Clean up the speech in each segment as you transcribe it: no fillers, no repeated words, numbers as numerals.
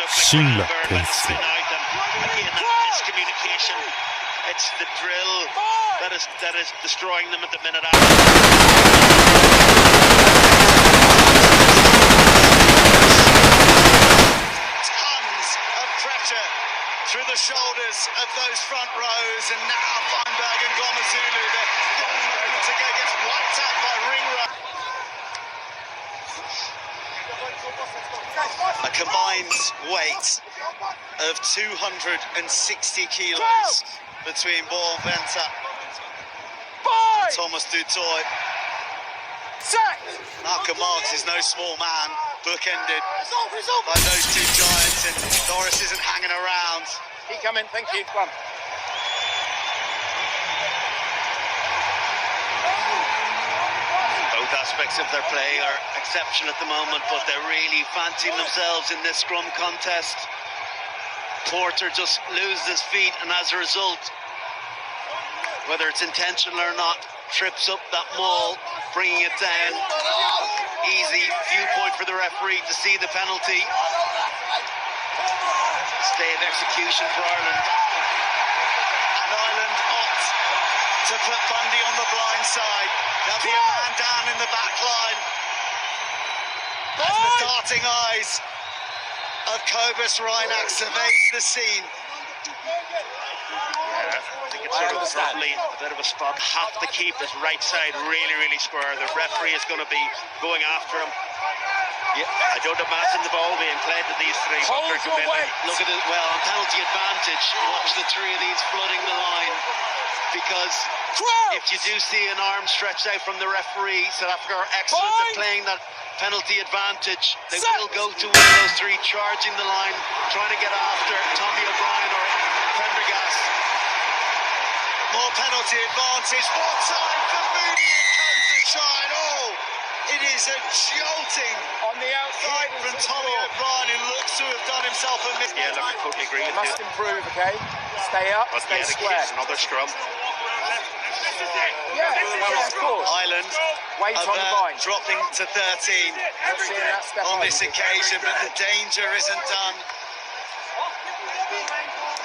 新了天使。 Miscommunication. It's the drill that is destroying them at the minute after. Tons of pressure through the shoulders of those front rows, and now Feinberg and Glomazulu, they're one moment to go, gets wiped out by Ringra. A combined weight of 260 kilos between Born Venter and Thomas Dutoy. Malcolm Marks is no small man, bookended by those two giants, and Norris isn't hanging around. Keep coming, thank you. Come on. Both aspects of their play are exceptional at the moment, but they're really fancying themselves in this scrum contest. Porter just loses his feet, and as a result, whether it's intentional or not, trips up that maul, bringing it down. Easy viewpoint for the referee to see the penalty. Stay of execution for Ireland. And Ireland opt to put Bundy on the blind side. There'll be a man down in the back line as the darting eyes of Cobus Reinach surveys the scene. Yeah, I think it's sort of probably a bit of a spot. Have to keep his right side really square. The referee is going to be going after him. Yeah, I don't imagine the ball being played to these three. Hold your weight. Look at it. Well, on penalty advantage, watch the three of these flooding the line, because if you do see an arm stretched out from the referee, South Africa are excellent at playing that penalty advantage. They will go to one of those three, charging the line, trying to get after Tommy O'Brien or Prendergast. More penalty advantage. More time for Moody and Co to shine. Oh, it is a jolting On the outside from Tommy O'Brien, who looks to have done himself a mistake. Yeah, look, I totally agree with you. Must improve, okay? Stay up, But stay yeah, square. another scrum. Yeah, of course. Ireland Weight on the vine. dropping to 13 Seeing that step on on. this occasion, but the danger isn't done.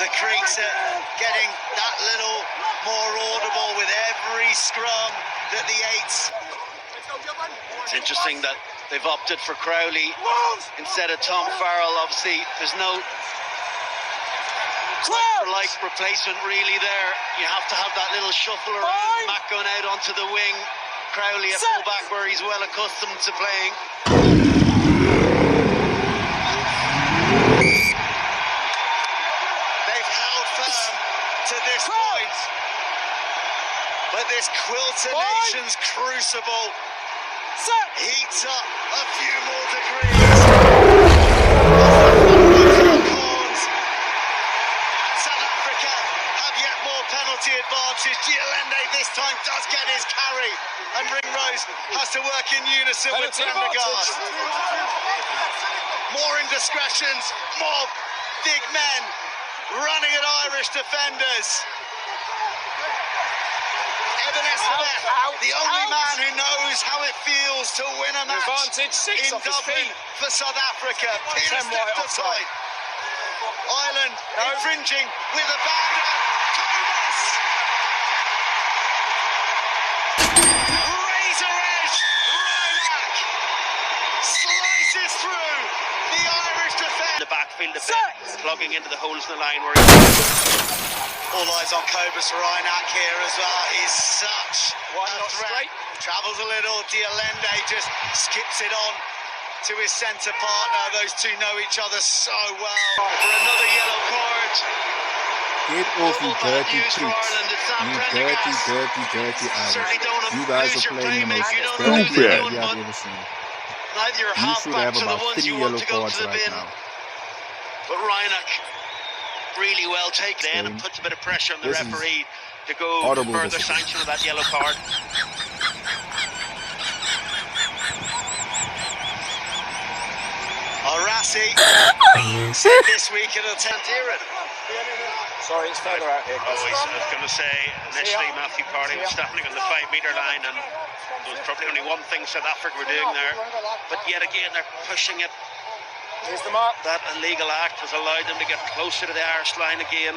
The creaks are getting that little more audible with every scrum that the eights. It's interesting that they've opted for Crowley instead of Tom Farrell. Obviously, there's no like replacement really there. You have to have that little shuffle around. Matt going out onto the wing. Crowley at fullback where he's well accustomed to playing. They've held firm to this point, but this Quilter Nations crucible heats up a few more degrees. South Africa have yet more penalty advantage. Giolende this time does get his carry, and Ringrose has to work in unison with Prendergast. More indiscretions, more big men running at Irish defenders. The only man who knows how it feels to win a match Advantage, 6 in off his Dublin feet. for South Africa. Peter 10 wide stepped offside. aside. Ireland infringing with abandon. Cobus! Razor edge. Reinach slices through the Irish defence. The backfield a bit, plugging into the holes in the line where all eyes on Cobus Reinach here as well. He's such a threat. Travels a little. Giolende just skips it on to his centre partner. Those two know each other so well. For another yellow card. Get off, you dirty pricks. You dirty Irish. You guys are playing the most stupid rugby I've ever seen. Neither your You should have halfbacks are the about ones 3 you want yellow to go cards to the right bin. now. But Reinach really well taken in and puts a bit of pressure on the This is referee to go audible further decision. sanction of that yellow card. Arasi this week it'll attempt here. Sorry, it's further out here. I was going to say, initially Matthew Carney was standing on the 5-metre line, and there was probably only one thing South Africa were doing there. But yet again, they're pushing it Here's the mark. That illegal act has allowed them to get closer to the Irish line again.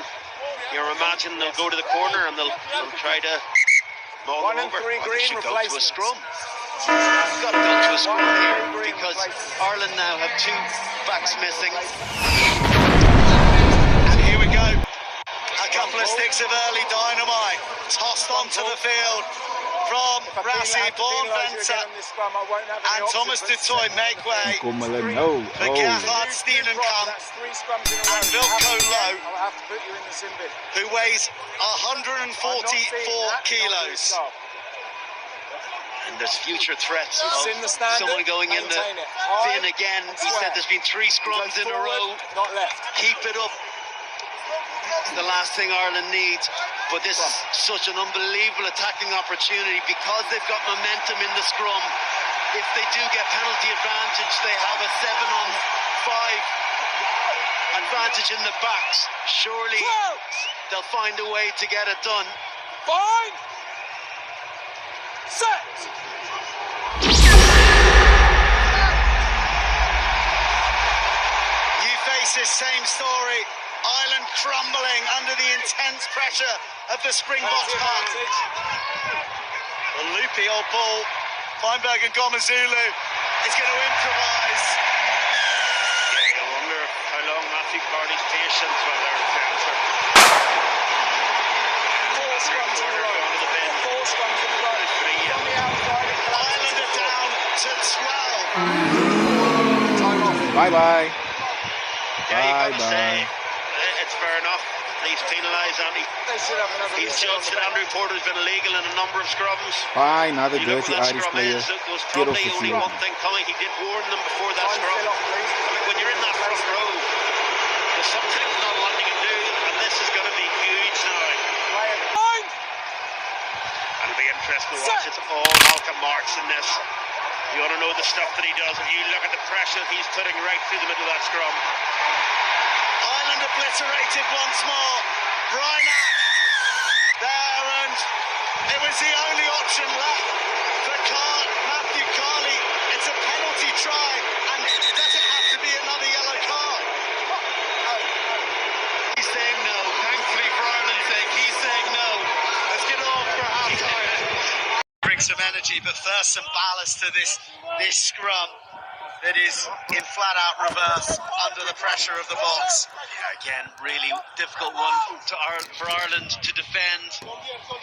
You're imagining they'll go to the corner and they'll try to maul 1 them and over. 3 Or they green should go to a replacements. scrum. You've got to go to a scrum here because Ireland now have 2 backs missing. And here we go. A couple of sticks of early dynamite tossed onto the field from Rassi Bonvenza and Thomas du Toit make way Kom hulle nou. for Gerhard Steenenkamp That's 3 scrums in a row. and Wilco Low, I'll have to put you in the sin bin. who weighs 144 kilos. And there's future threats It's in the of standard, someone going in the maintain it. High bin again. and He said square. there's been 3 scrums in a row. Not left. Keep it up. It's the last thing Ireland needs. But this is such an unbelievable attacking opportunity because they've got momentum in the scrum. If they do get penalty advantage, they have a 7-on-5 advantage in the backs. Surely they'll find a way to get it done. Fine. Set. You face this same story. Ireland crumbling under the intense pressure of the Springboks pack. A loopy old ball. Feinberg and Gomezulu is going to improvise. Yeah, you wonder how long Matthew Carney's patience will there encounter. 4 scrums in a row. 4 scrums in a row. From the outside, it collapses Ireland to are down to 12. Time off. Bye-bye. Yeah, you got to say, Bye-bye. it's fair enough. He's penalised, and They should have another he's listen on judged the that bench. Andrew Porter's been illegal in a number of scrums. Bye, another You know dirty what that Irish scrum player. is. There was Get off probably the only field. one thing coming. He did warn them before that Time scrum. still off, please. I mean, when you're in that front row, there's some things not a lot you can do, and this is going to be huge now. Play it. Fine. It'll be interesting to watch. It's all Malcolm Marks in this. You want to know the stuff that he does. If you look at the pressure he's putting right through the middle of that scrum. Ireland obliterated once more. Bryna there, and it was the only option left for Matthew Carley. It's a penalty try, and does it have to be another yellow card? He's saying no. Thankfully for Ireland's sake, he's saying no. Let's get off for half time. Bring some energy, but first some ballast to this scrum that is in flat-out reverse under the pressure of the box. Yeah, again, really difficult one for Ireland to defend.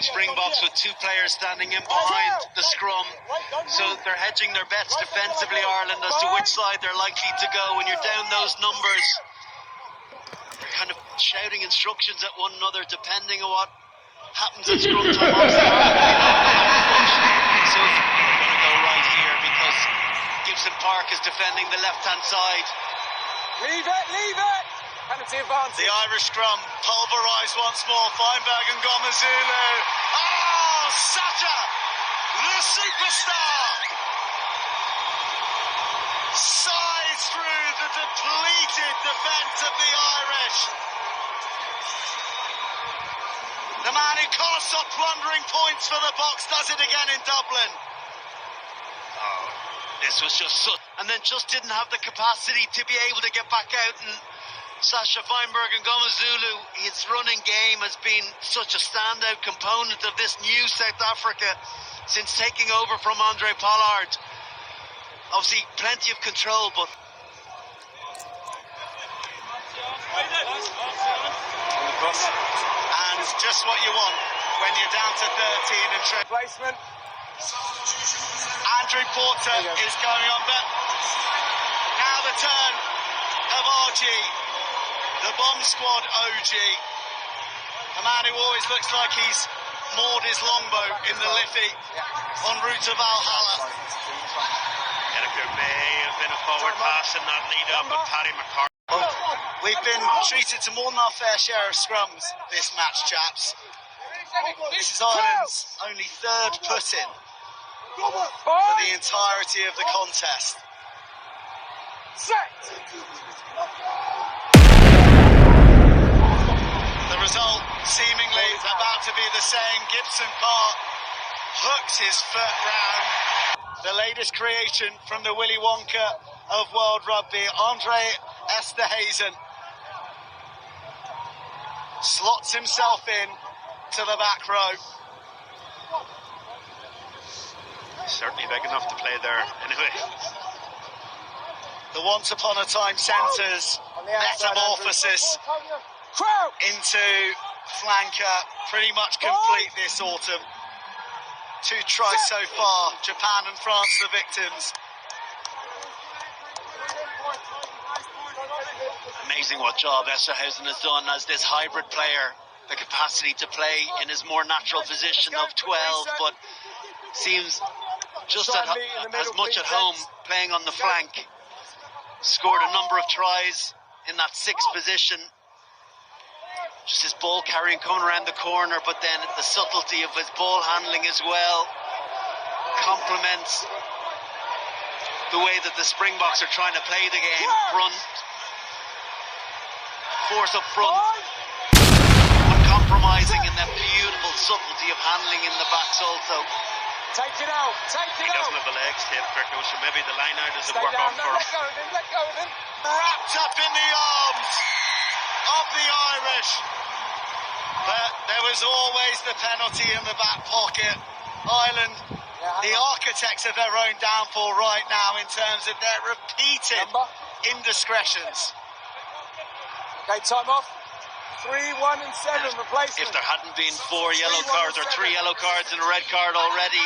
Springboks with 2 players standing in behind the scrum, so they're hedging their bets defensively, Ireland, as to which side they're likely to go. When you're down those numbers, they're kind of shouting instructions at one another depending on what happens at scrum time. So we're going to go right here because Gibson Park is defending the left-hand side. Leave it, leave it. Penalty advantage. The Irish scrum pulverised once more. Feinberg and Gomezulu. Oh, Sacha, the superstar, sides through the depleted defence of the Irish. The man who can't stop plundering points for the Boks does it again in Dublin. Oh, this was just so... And then just didn't have the capacity to be able to get back out. And Sacha Feinberg and Gomezulu, his running game has been such a standout component of this new South Africa since taking over from Andre Pollard. Obviously, plenty of control, but... And just what you want when you're down to 13 and Placement. Andrew Porter is going on, but now the turn of RG, the bomb squad OG, a man who always looks like he's moored his longboat in the Liffey en route to Valhalla. There may have been a forward pass in that lead up with Paddy McCarthy. We've been treated to more than our fair share of scrums this match, chaps. This is Ireland's only 3rd put-in for the entirety of the contest. The result seemingly about to be the same. Gibson Park hooks his foot round. The latest creation from the Willy Wonka of world rugby, Andre Esterhazen, slots himself in to the back row. Certainly big enough to play there anyway. The once upon a time centres metamorphosis into flanker pretty much complete this autumn. 2 tries so far, Japan and France the victims. Amazing what job Esterhazen has done as this hybrid player. The capacity to play in his more natural position of 12, but seems just as much at home playing on the flank. Scored a number of tries in that 6th position. Just his ball carrying coming around the corner, but then the subtlety of his ball handling as well complements the way that the Springboks are trying to play the game. Front, force up front, uncompromising, and then beautiful subtlety of handling in the backs also. Take it out, He doesn't have the legs to hit Draco, so maybe the line-out doesn't work on for him. Let go of him. Wrapped up in the arms of the Irish. But there was always the penalty in the back pocket. Ireland, the architects of their own downfall right now in terms of their repeated indiscretions. Okay, time off. 3, 1 and 7 replacement. If there hadn't been 4 yellow cards or 3 yellow cards and a red card already,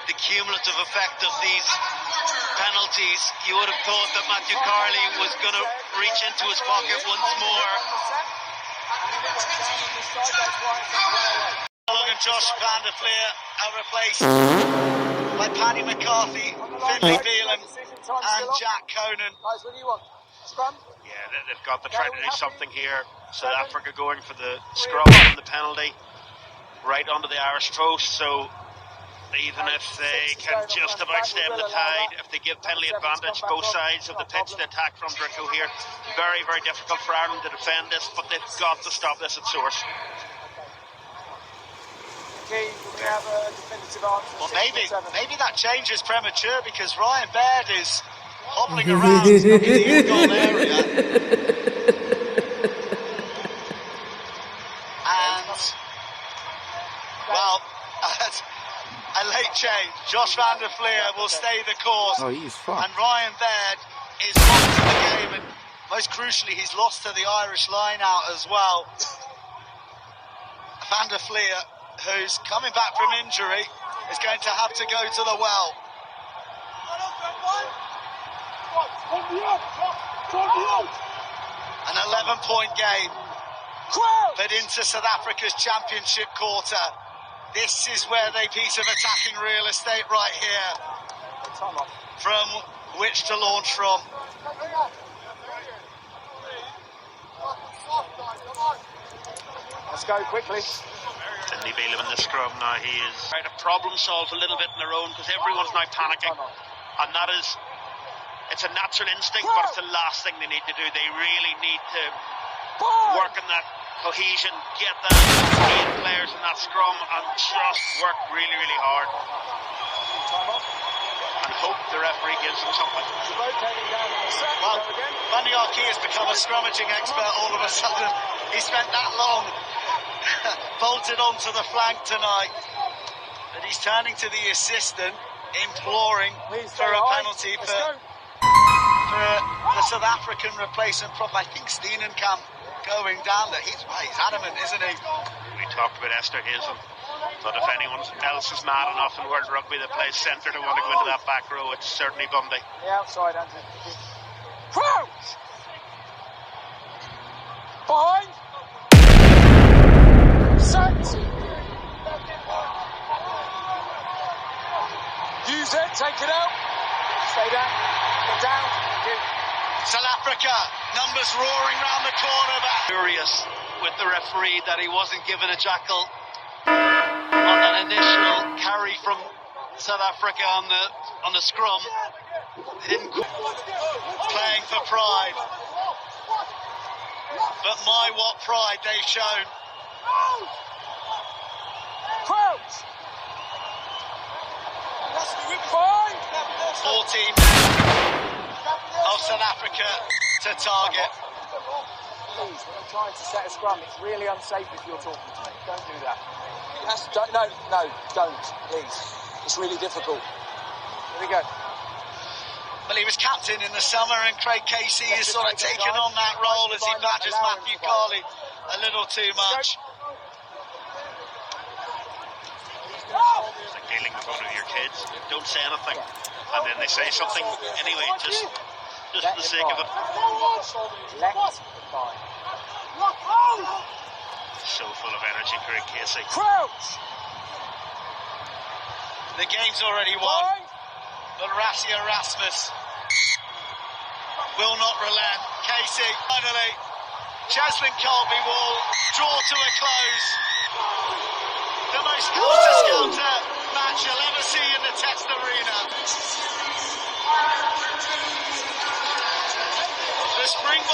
the cumulative effect of these penalties, you would have thought that Matthew Carley was going to reach into his pocket once more. Long and Josh van der Fleer are replaced by Paddy McCarthy, Finlay Beelan and Jack Conan. Guys, what do you want? Scrum? Yeah, they've got to try to do something here. South Africa going for the scrum and the penalty right onto the Irish post, so even if they can just about stem the tide, if they give penalty advantage both sides of the pitch to attack from Draco here, very, very difficult for Ireland to defend this, but they've got to stop this at source. Okay, we have a definitive answer. Well, maybe that change is premature because Ryan Baird is hobbling around in the in-goal area. And, well, a late change. Josh van der Fleer will stay the course. Oh, he's fine. And Ryan Baird is lost to the game. And most crucially, he's lost to the Irish line-out as well. Van der Fleer, who's coming back from injury, is going to have to go to the well. An 11-point game, but into South Africa's championship quarter. This is where they piece of attacking real estate right here, from which to launch from. Let's go quickly. Finlay Beelan in the scrum now. He is trying to problem solve a little bit on their own because everyone's now panicking, and that is, it's a natural instinct, but it's the last thing they need to do. They really need to work on that cohesion, get that 8 players in that scrum and just work really, really hard and hope the referee gives them something. Well, Banyaki has become a scrummaging expert all of a sudden. He spent that long bolted onto the flank tonight, but he's turning to the assistant, imploring for a penalty for the South African replacement prop. I think Steenenkamp going down there. He's adamant, isn't he? We talked about Esterhazen, but if anyone else is mad enough in World Rugby that plays centre to want to go into that back row, it's certainly Bundy. Yeah, outside, Andrew. Crouch! Behind! Set! Use it, take it out. Stay down. Get down. South Africa, numbers roaring round the corner back. Furious with the referee that he wasn't given a jackal on that initial carry from South Africa on the scrum. They didn't Playing for pride. But my, what pride they've shown. Crouch! 14. of South Africa to target. Please, when I'm trying to set a scrum, it's really unsafe if you're talking to me. Don't do that. Don't, please. It's really difficult. Here we go. Well, he was captain in the summer, and Craig Casey has sort of taken on that role as he badgers Matthew Carley a little too much. It's like dealing with one of your kids. Don't say anything, and then they say something anyway, just for the sake of it. So full of energy, Craig Casey. Crouch! The game's already won, but Rassie Erasmus will not relent. Casey, finally, Cheslin Colby will draw to a close. The most helter-skelter match you'll ever see in the Test Arena. The Springboks